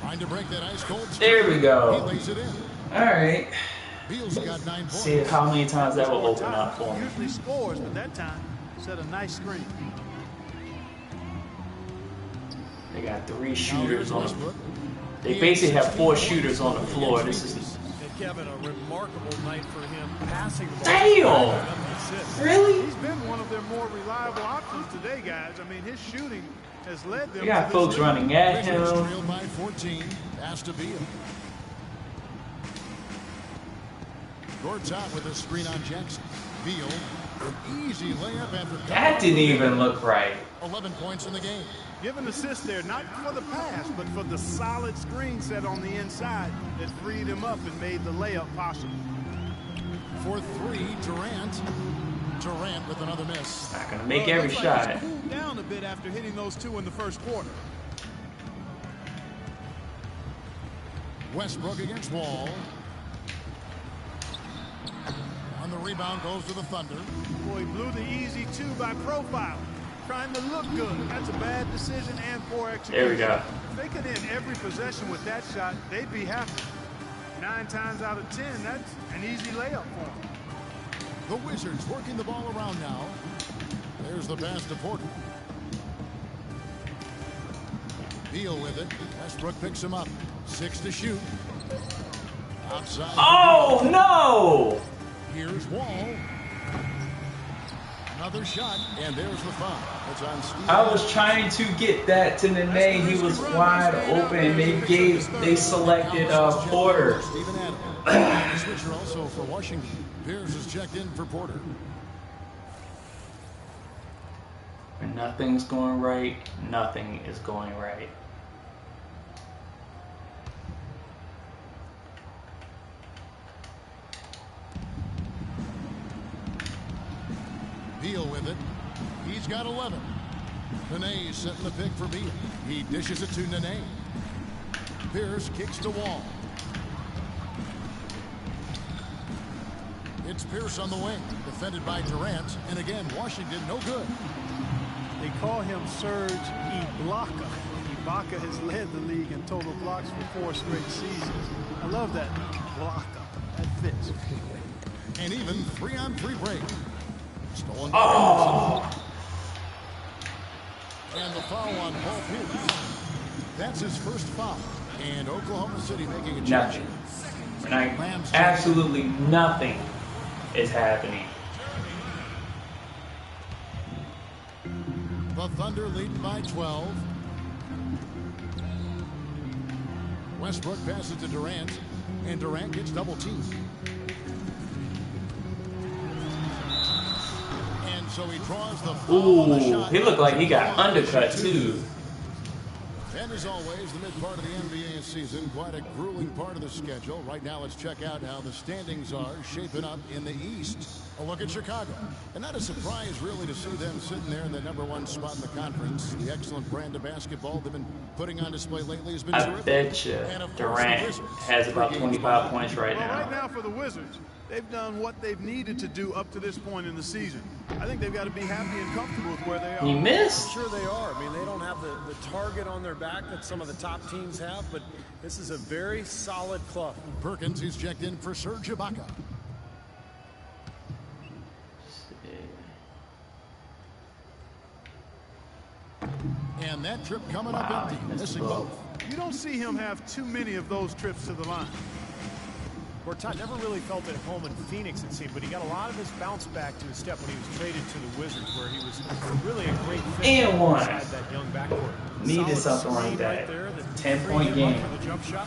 Trying to break that ice cold screen. There we go. He lays it in. All right. Beal's got 9 points. See how many times that will open up for him. Usually scores, but that time set a nice screen. They got 3 shooters on them. They basically have 4 shooters on the floor. This is... And Kevin, a remarkable night for him passing the ball. Damn! Really? He's been one of their more reliable options today, guys. I mean, his shooting has led them. We got to folks running at him. Trailed by 14. Pass to Beal. Gord's out with a screen on Jackson. Beal, an easy layup after. That didn't even look right. 11 points in the game. Give an assist there, not for the pass, but for the solid screen set on the inside that freed him up and made the layup possible. For 3, Durant. Durant with another miss. Not gonna make every shot. He's cooled down a bit after hitting those 2 in the first quarter. Westbrook against Wall. On the rebound goes to the Thunder. Boy, he blew the easy 2 by profile. trying to look good. That's a bad decision and poor execution. There we go. If they could end every possession with that shot, they'd be happy. 9 times out of 10, that's an easy layup for them. The Wizards working the ball around now. There's the pass to Porter. Beal with it. Westbrook picks him up. 6 to shoot. Outside. Oh, no! Here's Wall. Another shot, and there's the foul. It's on Steve. I was trying to get that to Nene. He was wide open. They selected Porter. Steven Adams. And a switcher also for Washington. Pierce is checked in for Porter. When nothing's going right, nothing is going right. Beal with it. He's got 11. Nene setting the pick for Beal. He dishes it to Nene. Pierce kicks to Wall. It's Pierce on the wing, defended by Durant, and again, Washington no good. They call him Serge Ibaka. Ibaka has led the league in total blocks for 4 straight seasons. I love that Ibaka. That fits. And even 3-on-3 break. Stolen. Oh! And the foul on Paul Pierce. That's his first foul. And Oklahoma City making a change. Nothing. Absolutely nothing is happening. The Thunder lead by 12. Westbrook passes to Durant, and Durant gets double teamed. And so he draws the foul on the shot. He looked like he got undercut too. And as always, the mid part of the NBA season, quite a grueling part of the schedule. Right now, let's check out how the standings are shaping up in the East. A look at Chicago. And not a surprise, really, to see them sitting there in the #1 spot in the conference. The excellent brand of basketball they've been putting on display lately has been terrific. I bet you Durant has about 25 points right Well, now. right now for the Wizards, they've done what they've needed to do up to this point in the season. I think they've got to be happy and comfortable with where they are. He missed. Sure they are. I mean, they don't have the target on their back that some of the top teams have, but this is a very solid club. Perkins, he's checked in for Serge Ibaka. And that trip coming up empty, missing both. You don't see him have too many of those trips to the line. Gortat never really felt at home in Phoenix, it seemed, but he got a lot of his bounce back to his step when he was traded to the Wizards, where he was really a great fit And one. inside that young backcourt. Needed Solid something like screen that. right there, the 10-point free game. for the jump shot.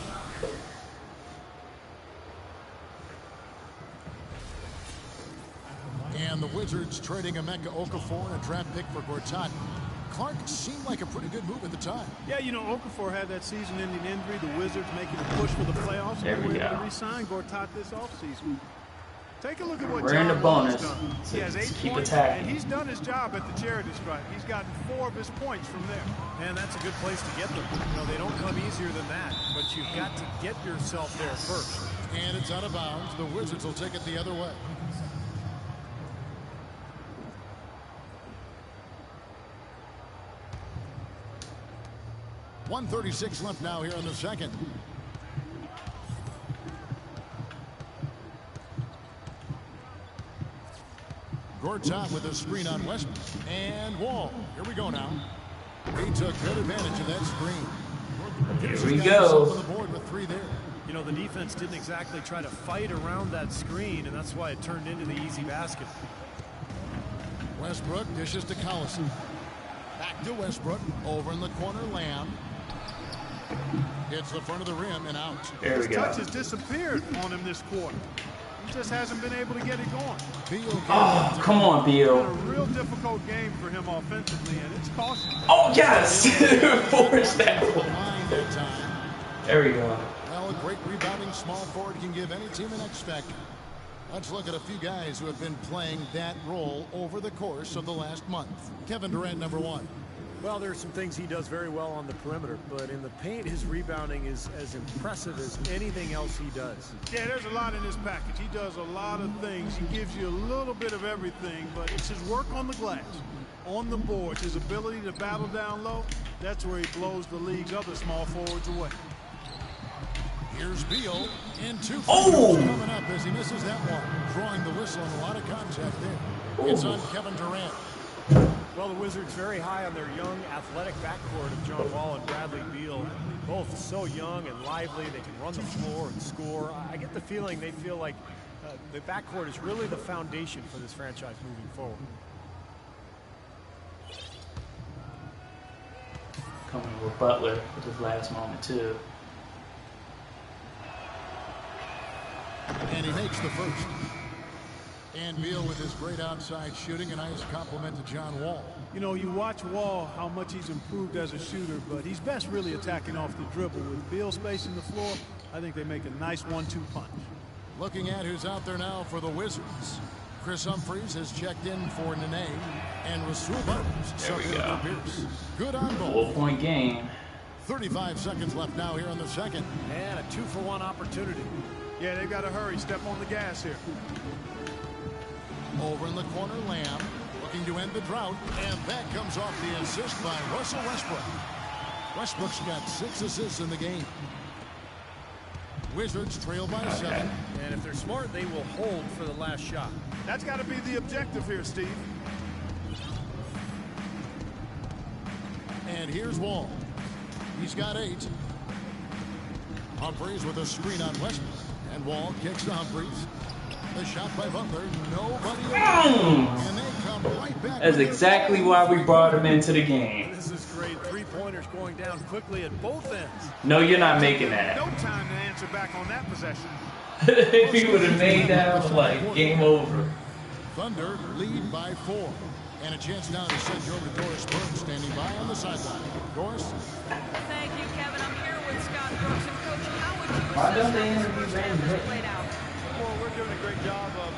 And the Wizards trading Emeka Okafor and a draft pick for Gortat. Clark seemed like a pretty good move at the time. Yeah, you know, Okafor had that season-ending injury. The Wizards making a push for the playoffs. There And we they were able go. to re-sign Gortat this offseason. Take a look at what We're in John the Wall has bonus, done. so He has 8 keep points, attacking. and he's done his job at the charity stripe. He's gotten 4 of his points from there. Man, that's a good place to get them. You know, they don't come easier than that, but you've got to get yourself there first. And it's out of bounds. The Wizards will take it the other way. .136 left now here in the second. Gortat with a screen on Westbrook. And Wall. Here we go now. He took good advantage of that screen. Here we go. On the board with 3 there. You know, the defense didn't exactly try to fight around that screen, and that's why it turned into the easy basket. Westbrook dishes to Collison. Back to Westbrook. Over in the corner, Lamb. Hits the front of the rim and out. There we His go. touch has disappeared on him this quarter. He just hasn't been able to get it going. Beal Oh, come on, It's been Beal. a real difficult game for him offensively, and it's costing him. Oh, yes! Force that one. behind that time. There we go. Well, a great rebounding small forward can give any team an X factor. Let's look at a few guys who have been playing that role over the course of the last month. Kevin Durant, #1. Well, there are some things he does very well on the perimeter, but in the paint, his rebounding is as impressive as anything else he does. Yeah, there's a lot in this package. He does a lot of things. He gives you a little bit of everything, but it's his work on the glass, on the boards, his ability to battle down low. That's where he blows the league's other small forwards away. Here's Beal in 2 Oh! coming up as he misses that one. Drawing the whistle and a lot of contact there. It's on Kevin Durant. Well, the Wizards very high on their young, athletic backcourt of John Wall and Bradley Beal. Both so young and lively. They can run the floor and score. I get the feeling they feel like the backcourt is really the foundation for this franchise moving forward. Coming with Butler with his last moment, too. And he makes the first. And Beal with his great outside shooting, a nice compliment to John Wall. You know, you watch Wall, how much he's improved as a shooter, but he's best really attacking off the dribble. With Beal spacing the floor, I think they make a nice 1-2 punch. Looking at who's out there now for the Wizards. Chris Humphries has checked in for Nene, and Rasul Barnes subbed in for Pierce. Good on both. 4-point game. 35 seconds left now here in the second. And a 2-for-1 opportunity. Yeah, they've got to hurry. Step on the gas here. Over in the corner, Lamb looking to end the drought, and that comes off the assist by Russell Westbrook. Westbrook's got 6 assists in the game. Wizards trail by 7. And if they're smart, they will hold for the last shot. That's got to be the objective here, Steve. And here's Wall. He's got 8. Humphries with a screen on Westbrook. And Wall kicks to Humphries. The shot by Butler. Nobody. And they come right back. That's exactly why we brought him into the game. This is great. 3-pointers going down quickly at both ends. No, you're not making that. No time to answer back on that possession. If he would have made that, I was like, game over. Thunder lead by 4. And a chance now to send you over to Doris Burke, standing by on the sideline. Doris? Thank you, Kevin. I'm here with Scott Brooks. And, Coach, how would you Why don't assess they how interview the Randy first half Hood? played out? Well, we're doing a great job of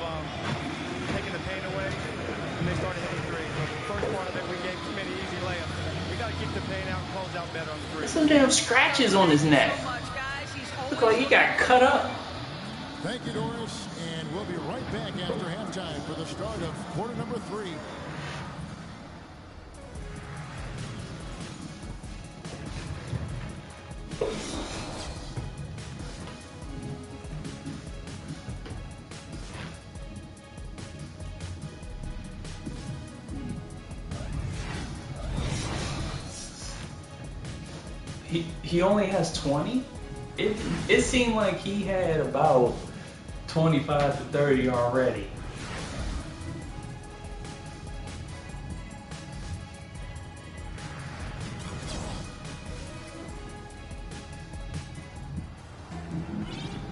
taking the pain away, and they started hitting threes. So the first part of it, we gave too many easy layups. We got to keep the pain out and close out better on the three. There's some damn scratches on his neck. So much, guys. He's Look like he got cut up. Thank you, Doris. And we'll be right back after halftime for the start of quarter number 3. He only has 20? It seemed like he had about 25 to 30 already.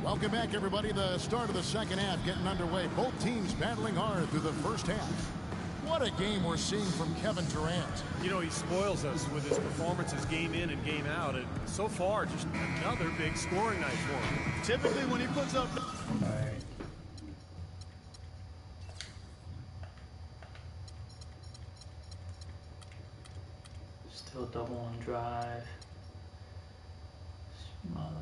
Welcome back, everybody. The start of the second half getting underway. Both teams battling hard through the first half. What a game we're seeing from Kevin Durant. You know, he spoils us with his performances game in and game out. And so far, just another big scoring night for him. Typically, when he puts up... Still double on drive. Smother.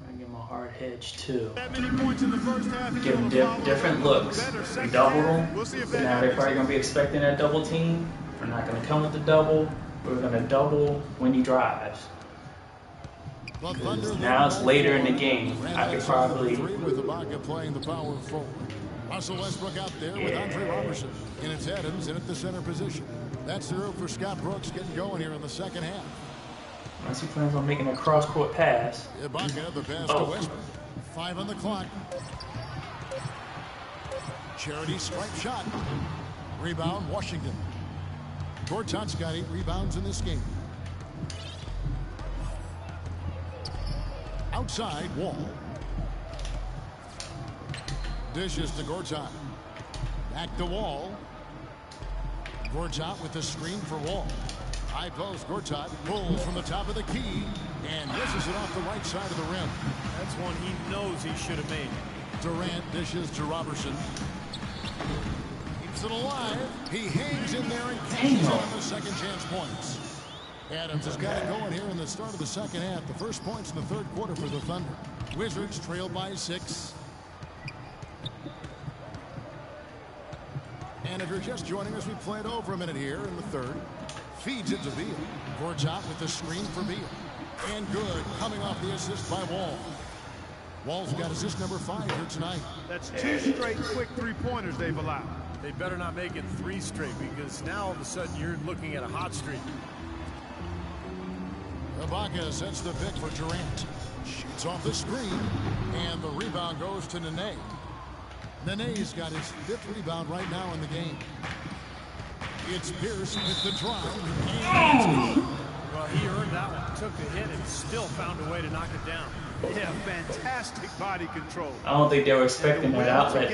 I give him a hard hedge too. That many points in the first half. Give him different looks. We doubled them. So now they're probably going to be expecting that double team. We're not going to come with the double. We're going to double when he drives. Now it's later in the game. I could probably... With Ibaka playing the power forward. Russell Westbrook out there with Andre Robertson. And it's Adams in at the center position. That's the room for Scott Brooks getting going here in the second half. Unless he plans on making a cross-court pass. Ibaka, the pass to Westbrook. 5 on the clock. Charity stripe shot. Rebound, Washington. Gortat's got 8 rebounds in this game. Outside, Wall. Dishes to Gortat. Back to Wall. Gortat with the screen for Wall. High post, Gortat pulls from the top of the key and misses it off the right side of the rim. That's one he knows he should have made. Durant dishes to Robertson. Keeps it alive. He hangs in there and catches it on the second chance points. Adams has got it going here in the start of the second half. The first points in the third quarter for the Thunder. Wizards trail by 6. And if you're just joining us, we played over a minute here in the third. Feeds it to Beal. Gortat with the screen for Beal. And good, coming off the assist by Wall. Wall's got assist number 5 here tonight. That's 2 straight quick three-pointers they've allowed. They better not make it 3 straight, because now all of a sudden you're looking at a hot streak. Ibaka sets the pick for Durant. Shoots off the screen, and the rebound goes to Nene. Nene's got his 5th rebound right now in the game. It's Pierce with the drive. Well, he earned that one. Took the hit and still found a way to knock it down. Yeah, fantastic body control. I don't think they were expecting that outlet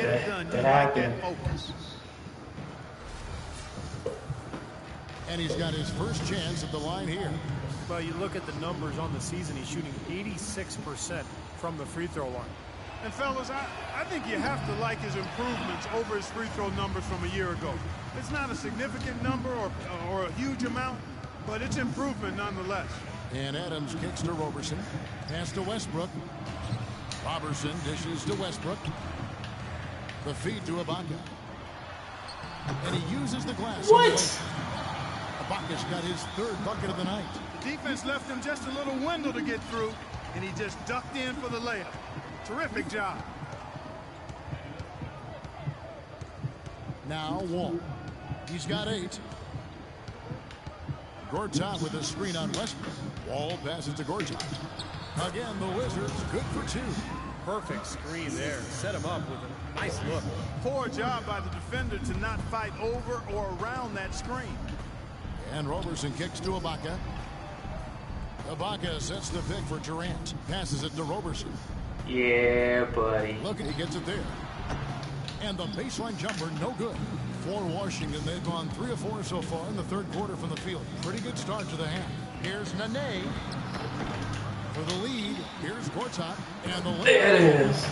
to happen. And he's got his first chance at the line here. Well, you look at the numbers on the season, he's shooting 86% from the free throw line. And fellas, I think you have to like his improvements over his free throw numbers from a year ago. It's not a significant number or a huge amount, but it's improvement nonetheless. And Adams kicks to Roberson. Pass to Westbrook. Robertson dishes to Westbrook. The feed to Ibaka. And he uses the glass. What? Ibaka's got his 3rd bucket of the night. The defense left him just a little window to get through, and he just ducked in for the layup. Terrific job. Now Wall. He's got 8. Gortat with a screen on Westbrook. Wall passes to Gortat. Again, the Wizards good for 2. Perfect screen there. Set him up with a nice look. Poor job by the defender to not fight over or around that screen. And Roberson kicks to Ibaka. Ibaka sets the pick for Durant. Passes it to Roberson. Yeah, buddy. Look, he gets it there. And the baseline jumper, no good. For Washington, they've gone 3 of 4 so far in the third quarter from the field. Pretty good start to the half. Here's Nene. For the lead, here's Gortat. And the lead. There it is.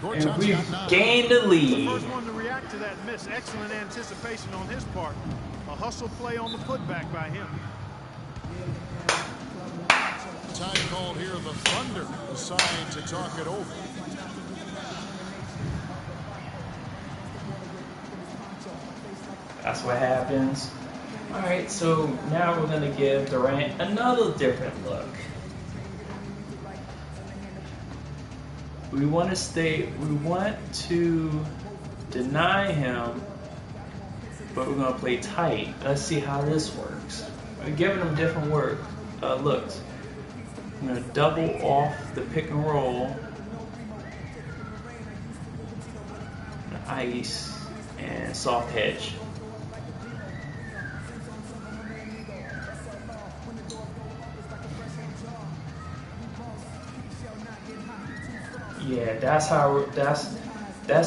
And we've gained the lead. The first one to react to that miss. Excellent anticipation on his part. A hustle play on the putback by him. Time called here. The Thunder decide to talk it over. That's what happens. All right, so now we're going to give Durant another different look. We want to deny him, but we're going to play tight. Let's see how this works. We're giving him different looks. I'm going to double off the pick and roll, ice, and soft hedge. Yeah, that's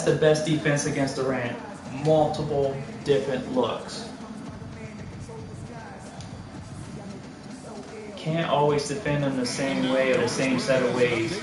the best defense against Durant. Multiple different looks. Can't always defend him the same way or the same set of ways.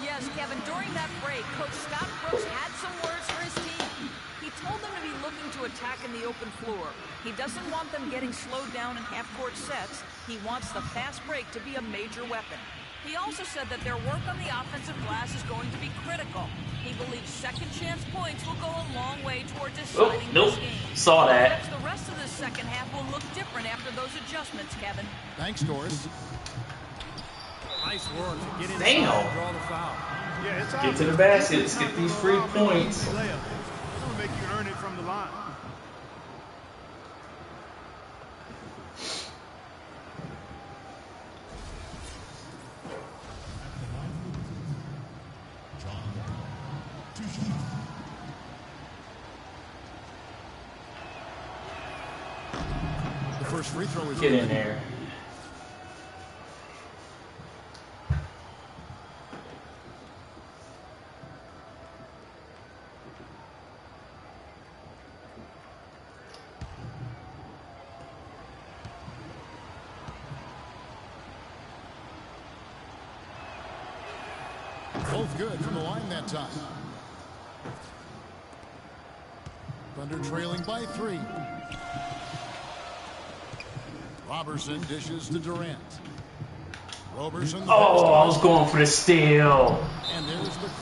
Yes, Kevin, during that break, Coach Scott Brooks had some words for his team. He told them to be looking to attack in the open floor. He doesn't want them getting slowed down in half-court sets. He wants the fast break to be a major weapon. He also said that their work on the offensive glass is going to be critical. He believes second chance points will go a long way toward deciding this game. Saw that. Perhaps the rest of the second half will look different after those adjustments, Kevin. Thanks, Doris. Nice work to get inside and draw the foul. Yeah, it's get to the basket. Let's get these free points. It's going to make you earn it from the line. The first free throw is get in there. Both good from the line that time. Thunder trailing by 3. Robertson dishes to Durant. Robertson. Oh, I was going for the steal. And